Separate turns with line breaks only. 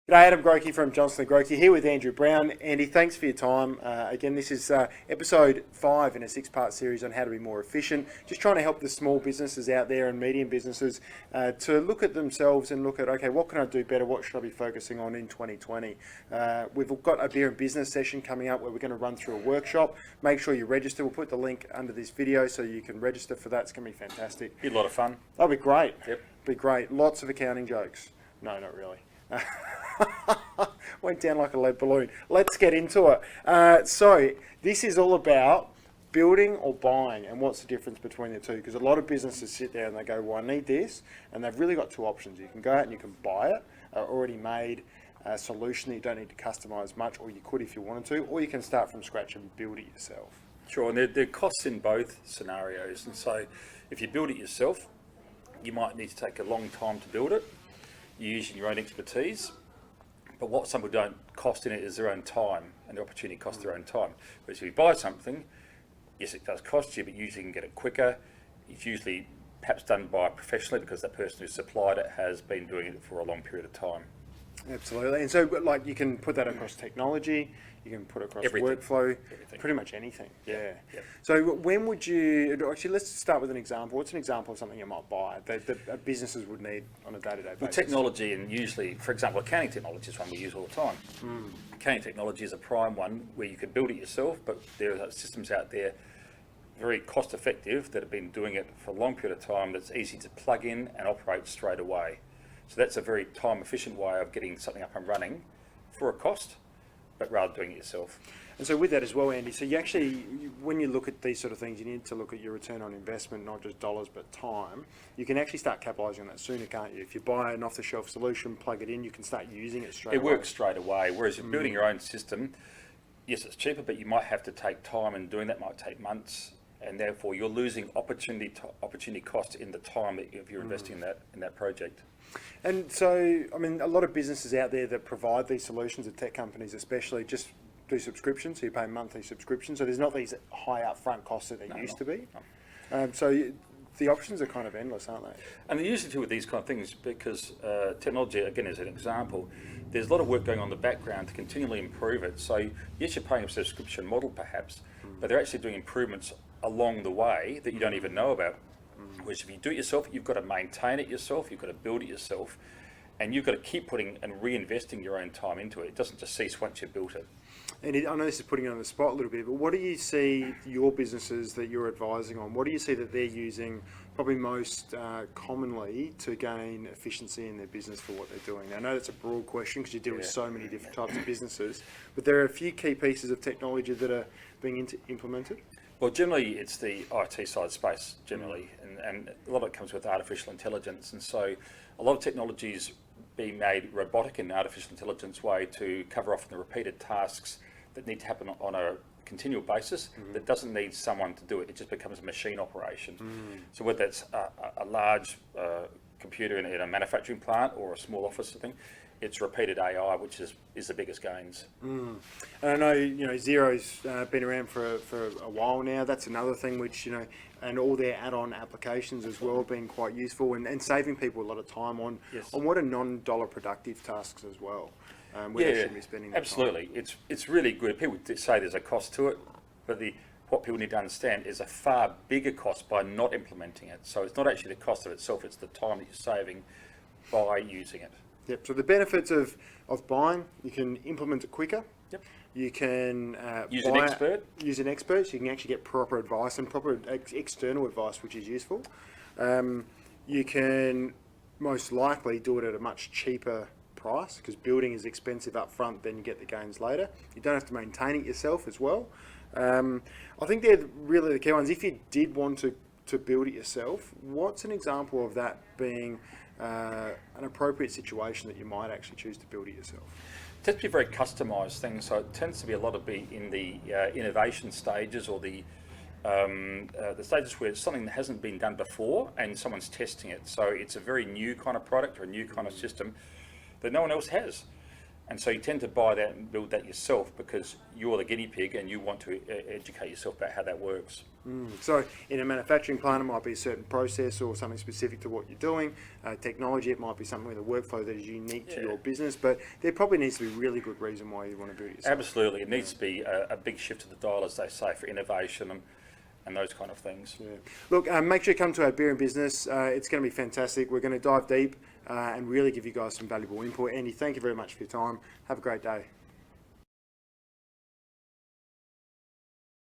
G'day, Adam Grocke from Johnston Grocke here with Andrew Brown. Andy, thanks for your time. Again, this is episode 5 in a 6-part series on how to be more efficient. Just trying to help the small businesses out there and medium businesses to look at themselves and look at, okay, what can I do better? What should I be focusing on in 2020? We've got a beer and business session coming up where we're going to run through a workshop. Make sure you register. We'll put the link under this video so you can register for that. It's going to be fantastic.
Be a lot of fun.
That'll be great.
Yep.
Be great. Lots of accounting jokes. No, not really. Went down like a lead balloon. Let's get into it. So this is all about building or buying, and what's the difference between the two? Because a lot of businesses sit there and they go, well, I need this, and they've really got two options. You can go out and you can buy it, already made solution that you don't need to customize much, or you could if you wanted to, or you can start from scratch and build it yourself.
Sure, and there are costs in both scenarios. And so if you build it yourself, you might need to take a long time to build it. You're using your own expertise. But what some people don't cost in it is their own time, and the opportunity costs their own time. Whereas if you buy something, yes, it does cost you, but usually you can get it quicker. It's usually perhaps done by professionally because that person who supplied it has been doing it for a long period of time.
Absolutely. And so, like, you can put that across technology, you can put it across workflow, pretty much anything. Yeah.
Yep.
So when would you, actually, let's start with an example. What's an example of something you might buy that businesses would need on a day-to-day basis?
Well, technology, and usually, for example, accounting technology is one we use all the time. Accounting technology is a prime one where you can build it yourself, but there are systems out there very cost effective that have been doing it for a long period of time that's easy to plug in and operate straight away. So that's a very time efficient way of getting something up and running for a cost, but rather doing it yourself.
And so with that as well, Andy, so you actually, when you look at these sort of things, you need to look at your return on investment, not just dollars, but time. You can actually start capitalising on that sooner, can't you? If you buy an off-the-shelf solution, plug it in, you can start using it straight away.
It works straight away, whereas if you're building your own system, yes, it's cheaper, but you might have to take time, and doing that might take months, and therefore you're losing opportunity cost in the time that if you're investing in that project.
And so, I mean, a lot of businesses out there that provide these solutions, the tech companies especially, just do subscriptions, so you pay monthly subscriptions. So there's not these high upfront costs that there used to be. No. The options are kind of endless, aren't they?
And the usually with these kind of things, because technology, again, as an example, there's a lot of work going on in the background to continually improve it. So yes, you're paying a subscription model perhaps, but they're actually doing improvements along the way that you don't even know about. Whereas if you do it yourself, you've got to maintain it yourself, you've got to build it yourself, and you've got to keep putting and reinvesting your own time into it. It doesn't just cease once you've built it.
And I know this is putting you on the spot a little bit, but what do you see your businesses that you're advising on, what do you see that they're using probably most commonly to gain efficiency in their business for what they're doing? Now, I know that's a broad question because you deal with so many different types of businesses, but there are a few key pieces of technology that are being implemented.
Well, generally it's the IT side space, generally, and a lot of it comes with artificial intelligence, and so a lot of technologies being made robotic in an artificial intelligence way to cover off the repeated tasks that need to happen on a continual basis that doesn't need someone to do it. It just becomes a machine operation. So whether that's a large computer in a manufacturing plant or a small office thing, it's repeated AI, which is the biggest gains.
And I know, Xero's been around for a while now. That's another thing which, and all their add-on applications as well have been quite useful and saving people a lot of time on what are non-dollar productive tasks as well. They shouldn't be spending that
absolutely. Time. It's really good. People say there's a cost to it, but what people need to understand is a far bigger cost by not implementing it. So it's not actually the cost of itself, it's the time that you're saving by using it.
Yep. So the benefits of buying, you can implement it quicker.
Yep.
You can
use an expert.
Use an expert, so you can actually get proper advice and proper external advice, which is useful. You can most likely do it at a much cheaper price because building is expensive up front, then you get the gains later. You don't have to maintain it yourself as well. I think they're really the key ones. If you did want to build it yourself, what's an example of that being an appropriate situation that you might actually choose to build it yourself?
It tends to be a very customised thing, so it tends to be a lot of in the innovation stages or the stages where it's something that hasn't been done before and someone's testing it. So it's a very new kind of product or a new kind of system that no one else has. And so you tend to buy that and build that yourself because you're the guinea pig and you want to educate yourself about how that works.
So in a manufacturing plant, it might be a certain process or something specific to what you're doing. Technology, it might be something with a workflow that is unique to your business, but there probably needs to be a really good reason why you want to build it yourself.
Absolutely. It needs to be a big shift to the dial, as they say, for innovation and those kind of things.
Yeah. Look, make sure you come to our Beer and Business. It's going to be fantastic. We're going to dive deep and really give you guys some valuable input. Andy, thank you very much for your time. Have a great day.